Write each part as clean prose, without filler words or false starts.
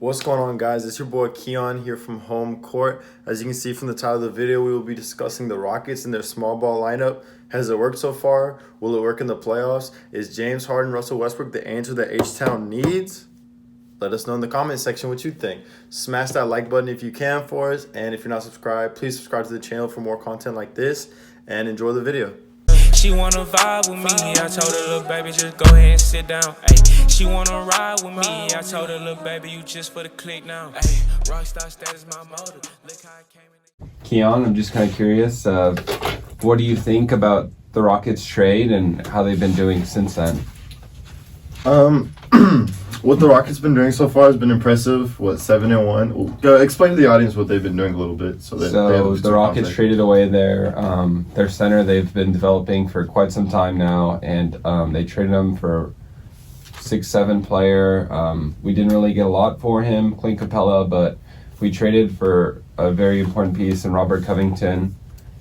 What's going on, guys? It's your boy Keon here from Homecourt. As you can see from the title of the video, we will be discussing the Rockets and their small ball lineup. Has it worked so far? Will it work in the playoffs? Is James Harden, Russell Westbrook the answer that H-Town needs? Let us know in the comment section what you think. Smash that like button if you can for us. And if you're not subscribed, please subscribe to the channel for more content like this. And enjoy the video. She wanna vibe with me, I told her, little baby, just go ahead and sit down. Ay, she wanna ride with me, I told her, little baby, you just for the click now. Ay, rockstar status my motive. Look how I came in. Keon, I'm just kind of curious, what do you think about the Rockets trade and how they've been doing since then? What the Rockets been doing so far has been impressive. 7-1? Explain to the audience what they've been doing a little bit. So the Rockets traded away their center they've been developing for quite some time now, and they traded him for 6'7" player. We didn't really get a lot for him, Clint Capela, but we traded for a very important piece in Robert Covington,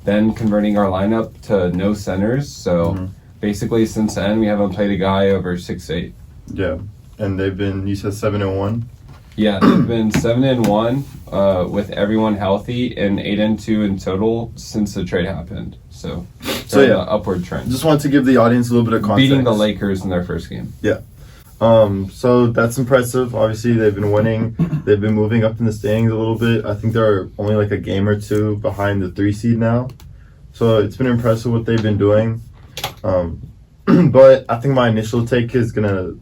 then converting our lineup to no centers. So basically since then we haven't played a guy over 6'8". Yeah. And they've been, you said 7-1? Yeah, they've been 7-1 with everyone healthy, and 8-2 in total since the trade happened. So yeah, upward trend. Just wanted to give the audience a little bit of context. Beating the Lakers in their first game. Yeah. So that's impressive. Obviously, they've been winning. They've been moving up in the standings a little bit. I think they're only like a game or two behind the 3 seed now. So it's been impressive what they've been doing. But I think my initial take is gonna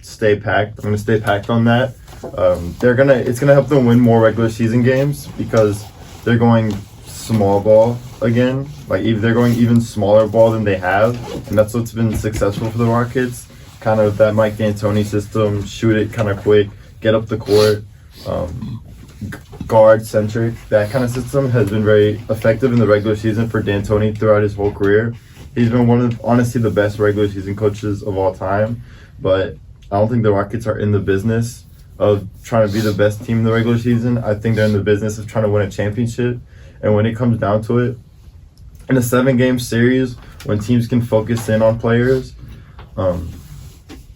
stay packed. I'm gonna stay packed on that. It's gonna help them win more regular season games because they're going small ball again. Like they're going even smaller ball than they have, and that's what's been successful for the Rockets. Kind of that Mike D'Antoni system, shoot it kind of quick, get up the court, guard centric. That kind of system has been very effective in the regular season for D'Antoni throughout his whole career. He's been one of honestly the best regular season coaches of all time, but I don't think the Rockets are in the business of trying to be the best team in the regular season. I think they're in the business of trying to win a championship. And when it comes down to it, in a 7-game series, when teams can focus in on players,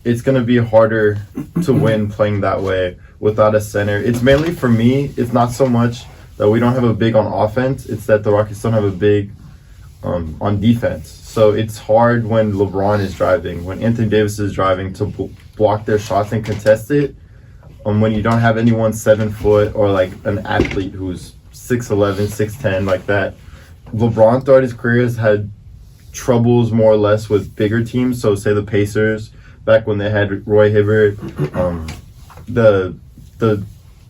it's going to be harder to win playing that way without a center. It's mainly, for me, it's not so much that we don't have a big on offense. It's that the Rockets don't have a big on defense. So it's hard when LeBron is driving, when Anthony Davis is driving to block their shots and contest it. When you don't have anyone 7 foot or like an athlete who's 6'11", 6'10", like that. LeBron throughout his career has had troubles more or less with bigger teams. So say the Pacers, back when they had Roy Hibbert, the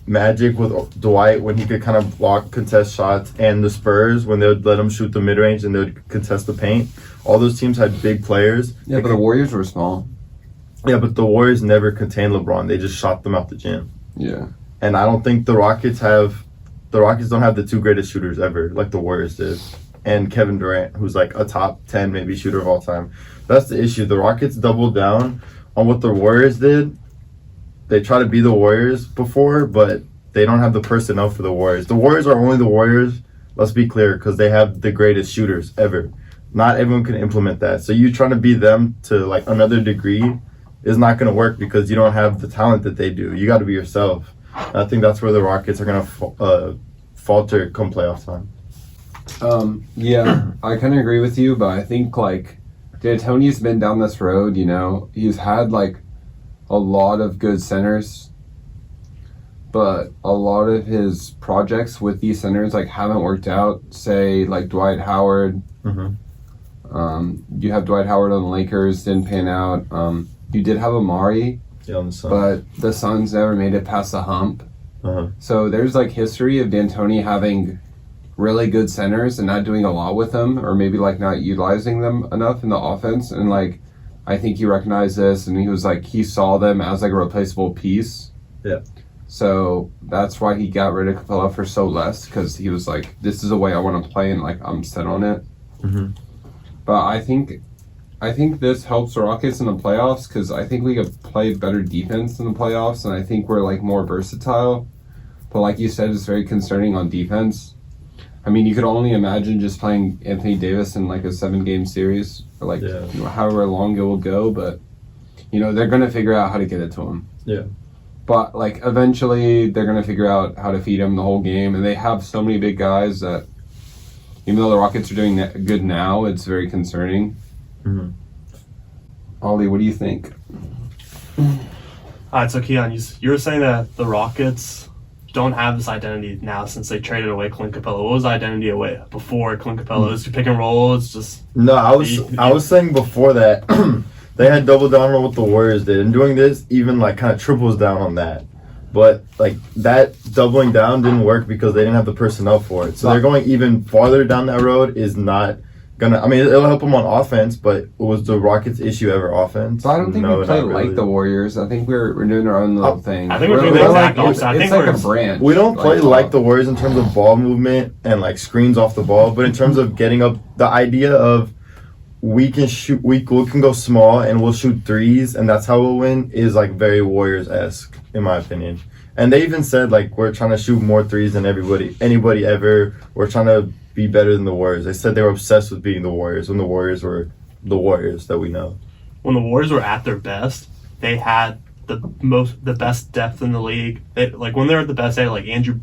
Magic with Dwight when he could kind of block, contest shots, and the Spurs when they would let him shoot the mid-range and they would contest the paint. All those teams had big players. Yeah, but the Warriors were small. Yeah, but the Warriors never contained LeBron. They just shot them out the gym. Yeah. And I don't think the Rockets don't have the 2 greatest shooters ever like the Warriors did. And Kevin Durant, who's like a top 10 maybe shooter of all time. That's the issue. The Rockets doubled down on what the Warriors did. They try to be the Warriors before, but they don't have the personnel for the Warriors. The Warriors are only the Warriors, let's be clear, because they have the greatest shooters ever. Not everyone can implement that. So you trying to be them to like another degree is not going to work because you don't have the talent that they do. You got to be yourself. And I think that's where the Rockets are going to falter come playoff time. Yeah, I kind of agree with you, but I think like D'Antoni's been down this road, you know. He's had like a lot of good centers, but a lot of his projects with these centers like haven't worked out. Say like Dwight Howard. You have Dwight Howard on the Lakers, didn't pan out. You did have Amari, on the Suns. But the Suns never made it past the hump. So there's like history of D'Antoni having really good centers and not doing a lot with them, or maybe like not utilizing them enough in the offense. And like I think he recognized this, and he was like, he saw them as like a replaceable piece. Yeah. So that's why he got rid of Capela for so less, because he was like, this is a way I want to play, and like I'm set on it. But I think this helps the Rockets in the playoffs, because I think we could play better defense in the playoffs, and I think we're like more versatile. But like you said, it's very concerning on defense. I mean, you could only imagine just playing Anthony Davis in like a 7-game series, or like however long it will go. But you know, they're gonna figure out how to get it to him. Yeah. But like eventually they're gonna figure out how to feed him the whole game, and they have so many big guys that even though the Rockets are doing good now, it's very concerning. Mm-hmm. Ollie, what do you think? All right, so Keon, you were saying that the Rockets don't have this identity now since they traded away Clint Capela. What was the identity away before Clint Capela? Was it pick and roll? It's just No, I was saying before that they had doubled down on what the Warriors did, and doing this even like kind of triples down on that. But like that doubling down didn't work because they didn't have the personnel for it. So they're going even farther down that road is not gonna. I mean, it'll help them on offense, but was the Rockets' issue ever offense? So I don't think we play like the Warriors. I think we're doing our own little thing. I think we're doing the exact opposite. It's like a branch. We don't play like the Warriors in terms of ball movement and like screens off the ball, but in terms of getting up, the idea of we can shoot, we can go small and we'll shoot threes, and that's how we'll win is like very Warriors-esque in my opinion. And they even said like we're trying to shoot more threes than anybody ever. We're trying to be better than the Warriors. They said they were obsessed with beating the Warriors when the Warriors were the Warriors that we know. When the Warriors were at their best, they had the best depth in the league. Like when they were at the best, they had like Andrew,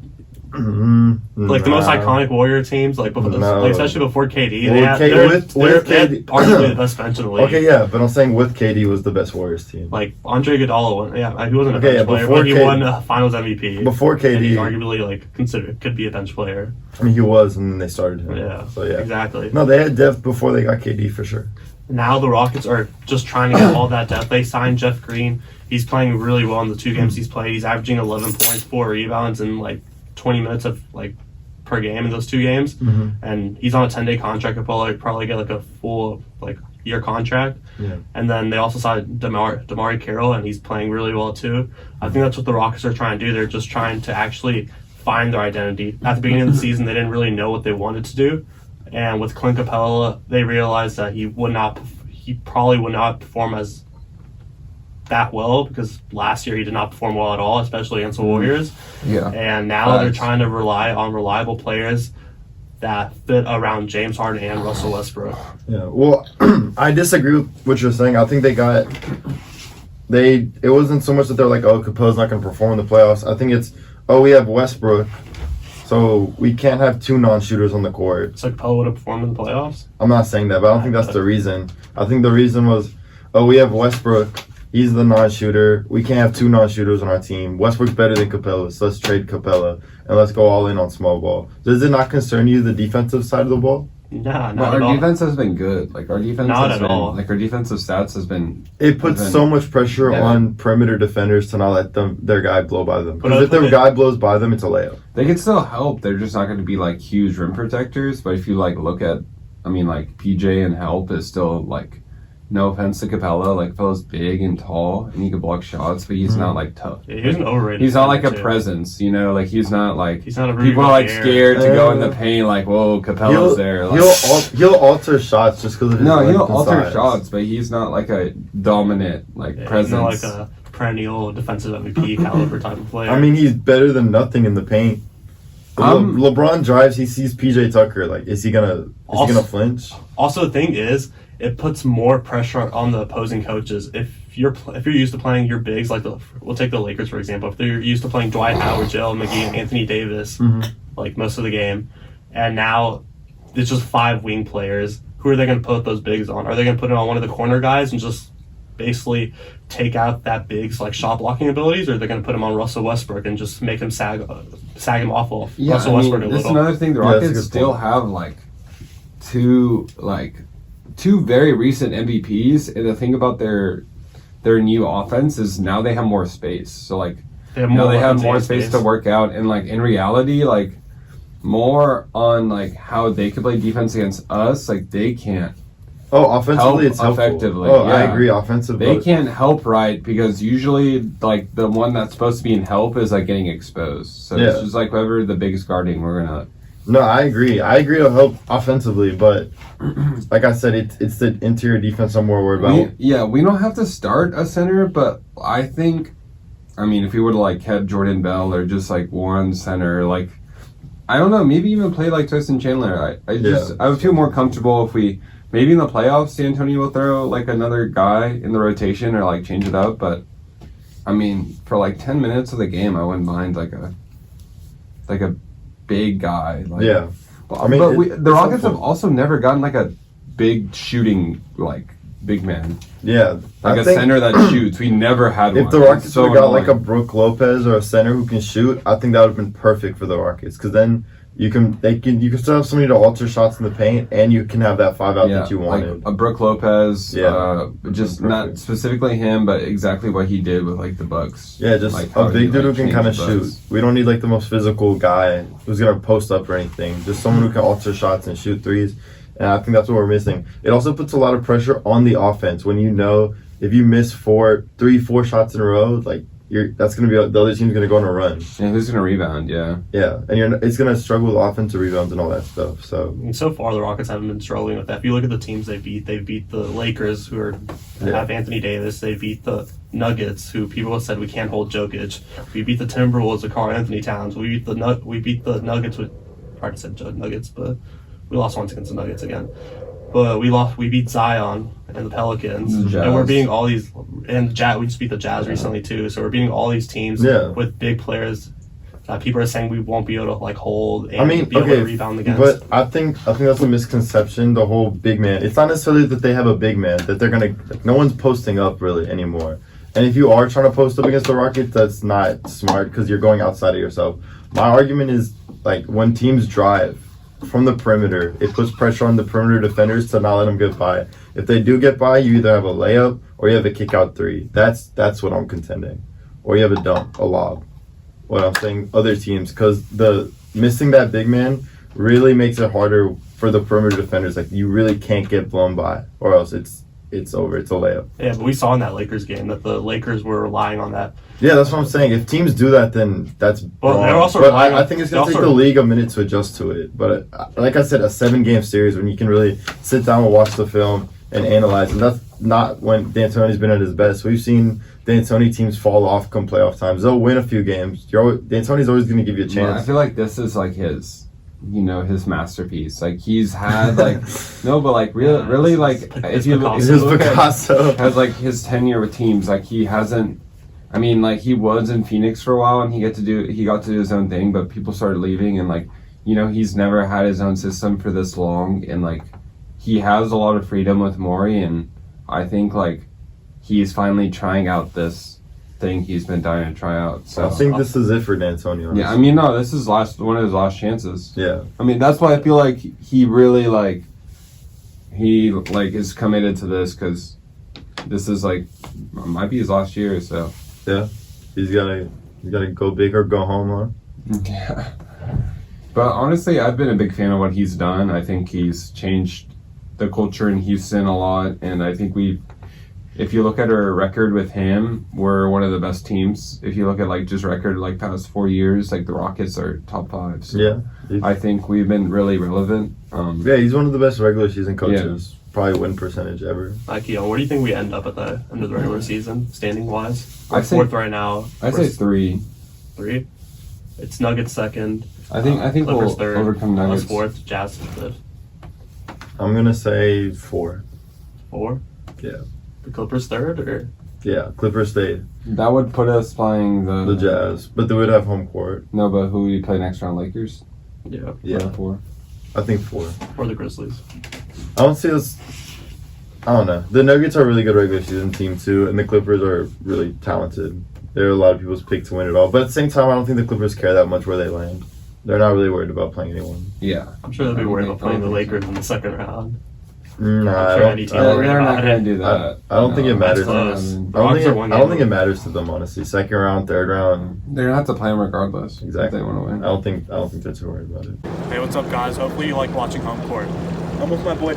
like the most iconic Warrior teams, like especially before KD. They had arguably the best bench in the league. Okay, yeah, but I'm saying with KD was the best Warriors team. Like Andre Iguodala won. Yeah, he wasn't a bench player, but he won a Finals MVP. Before KD, and he's arguably like could be a bench player. I mean, he was, and then they started him. Yeah, so yeah, exactly. No, they had depth before they got KD for sure. Now the Rockets are just trying to get all that depth. They signed Jeff Green. He's playing really well in the 2 games he's played. He's averaging 11 points, 4 rebounds, and like 20 minutes of like per game in those 2 games. And he's on a 10-day contract. He'll probably get like a full like year contract. Yeah. And then they also signed Damari Carroll, and he's playing really well too. I think that's what the Rockets are trying to do. They're just trying to actually find their identity. At the beginning of the season, they didn't really know what they wanted to do. And with Clint Capela, they realized that he probably would not perform as that well because last year he did not perform well at all, especially against the Warriors. Yeah. And now they're trying to rely on reliable players that fit around James Harden and Russell Westbrook. Yeah. Well, I disagree with what you're saying. I think it wasn't so much that they're like, oh, Capela's not going to perform in the playoffs. I think it's, oh, we have Westbrook, so we can't have 2 non-shooters on the court. So Capela would have performed in the playoffs? I'm not saying that, but I don't think that's the reason. I think the reason was, oh, we have Westbrook. He's the non-shooter. We can't have 2 non-shooters on our team. Westbrook's better than Capela, so let's trade Capela and let's go all in on small ball. Does it not concern you, the defensive side of the ball? Nah, not well, at all. Our defense has been good. Like our defense not has at been, all. like our defensive stats has been. It puts so much pressure on perimeter defenders to not let their guy blow by them. Because if their guy blows by them, it's a layup. They can still help. They're just not going to be like huge rim protectors. But if you like look at, I mean, like PJ and help is still like. No offense to Capela, like fella's big and tall and he can block shots, but he's not like tough. Yeah, he's an overrated. He's not like a presence, you know. Like he's not a people are like Gobert. scared to go in the paint. Like whoa, Capela's there. Like, he'll alter shots just because of his he'll alter size. shots, but he's not like a dominant presence. He's not like a perennial defensive MVP caliber type of player. I mean, he's better than nothing in the paint. LeBron drives, he sees PJ Tucker. Like, is he gonna flinch? Also, the thing is, it puts more pressure on the opposing coaches. If you're used to playing your bigs, like we'll take the Lakers for example. If they're used to playing Dwight Howard, JaVale McGee, and Anthony Davis, like most of the game, and now it's just 5 wing players. Who are they going to put those bigs on? Are they going to put it on one of the corner guys and just basically take out that big's like shot blocking abilities, or are they going to put him on Russell Westbrook and just make him sag him off of Russell Westbrook a little? This is another thing. The Rockets still have like two very recent MVPs, and the thing about their new offense is now they have more space. So like they have more space to work out, and like in reality, like more on like how they could play defense against us, like they can't. Oh, offensively it's helpful. Effectively. Oh, yeah. I agree. Offensively, they can't help right because usually like the one that's supposed to be in help is like getting exposed. So it's just like whoever the biggest guarding, we're gonna. No, I agree. It'll help offensively, but like I said, it's the interior defense I'm more worried about. We don't have to start a center, but I think, I mean, if we would have like kept Jordan Bell or just like one center, like I don't know, maybe even play like Tyson Chandler. I would feel more comfortable if we maybe in the playoffs, D'Antoni will throw like another guy in the rotation or like change it up, but I mean, for like 10 minutes of the game, I wouldn't mind like a big guy. Like, Yeah. But, I mean, the Rockets have also never gotten like a big shooting like big man. Yeah. Like I a think center that shoots. We never had one. if the Rockets So would have got like a annoying. Brook Lopez or a center who can shoot, I think that would have been perfect for the Rockets. Because then you can still have somebody to alter shots in the paint, and you can have that 5 out that you wanted. Like a Brook Lopez, Yeah. just not specifically him, but exactly what he did with like the Bucks. Yeah, just like, a how big he, dude who like, can changed kind of the shoot. Bucks. We don't need like the most physical guy who's gonna post up or anything. Just someone who can alter shots and shoot threes. And I think that's what we're missing. It also puts a lot of pressure on the offense when you know if you miss 4 shots in a row, like that's gonna be the other team's gonna go on a run. And who's gonna rebound? Yeah. Yeah, and it's gonna struggle with offensive rebounds and all that stuff. So And so far, the Rockets haven't been struggling with that. If you look at the teams they beat the Lakers, who have Anthony Davis. They beat the Nuggets, who people have said we can't hold Jokic. We beat the Timberwolves with Karl Anthony Towns. We beat the Nuggets with hard to say Nuggets, but we lost once against the Nuggets again. But we beat Zion and the Pelicans, The and we're Jazz. beating all these. And we just beat the Jazz recently too. So we're beating all these teams with big players that people are saying we won't be able to like hold and be able to rebound against. but I think that's a misconception. The whole big man. It's not necessarily that they have a big man that they're gonna. No one's posting up really anymore. And if you are trying to post up against the Rockets, that's not smart because you're going outside of yourself. My argument is like when teams drive from the perimeter, it puts pressure on the perimeter defenders to not let them get by. If they do get by, you either have a layup or you have a kick out 3. That's what I'm contending. Or you have a dunk, a lob. What I'm saying, other teams, because the missing that big man really makes it harder for the perimeter defenders. Like you really can't get blown by, or else it's over. It's a layup. Yeah, but we saw in that Lakers game that the Lakers were relying on that. Yeah, that's what I'm saying. If teams do that, then that's Well, wrong. they're also But relying I on- think it's they going to take also- the league a minute to adjust to it. But like I said, a 7-game series when you can really sit down and watch the film and analyze, and that's not when D'Antoni's been at his best. We've seen D'Antoni teams fall off come playoff times. They'll win a few games. D'Antoni's always going to give you a I chance. feel like this is like his masterpiece. Like he's had like no, but like really like if you look, This if is you look at Picasso. has like his tenure with teams, like he hasn't. I mean, like he was in Phoenix for a while and he got to do his own thing, but people started leaving and like he's never had his own system for this long, and like he has a lot of freedom with Morey, and I think like he's finally trying out this thing he's been dying to try out. So I think this is it for D'Antoni. honestly. yeah, I mean, no, this is one of his last chances. Yeah. I mean, that's why I feel like he really is committed to this, because this is like might be his last year. So Yeah. He's gotta go big or go home, huh? yeah. But honestly, I've been a big fan of what he's done. I think he's changed the culture in Houston a lot, and I think if you look at our record with him, we're one of the best teams. If you look at like just record like past 4 years, like the Rockets are top 5. So Yeah. I think we've been really relevant. Yeah, he's one of the best regular season coaches. Probably win percentage ever. Like, where do you think we end up at the end of the regular season, standing wise? We're I'd say- fourth right now. I'd say 3. 3. It's Nuggets second. I think Clippers we'll third. overcome Us Nuggets. fourth. Jazz fifth. I'm gonna say 4. 4. Yeah. The Clippers third, or Yeah, Clippers stayed. That would put us playing The Jazz, but they would have home court. No, but who we play next round? Lakers. yeah, Yeah, 4. I think 4. or the Grizzlies. I don't see us. I don't know. The Nuggets are a really good regular season team too, and the Clippers are really talented. They're a lot of people's pick to win it all. But at the same time, I don't think the Clippers care that much where they land. They're not really worried about playing anyone. Yeah. I'm sure they'll be worried about playing the Lakers in the second round. Nah, I'm sure any team will worry They're about not it. going to do that. I don't think it matters. Close. I mean, I don't Rockets are think. one I don't game think it matters to them honestly. Second round, third round. they're going to have to play them regardless. Exactly. If they want to win. I don't think they're too worried about it. Hey, what's up, guys? Hopefully you like watching Homecourt. I'm with my boy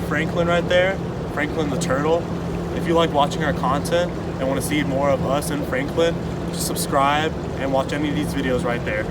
Franklin right there. Franklin the Turtle. If you like watching our content and want to see more of us and Franklin, just subscribe and watch any of these videos right there.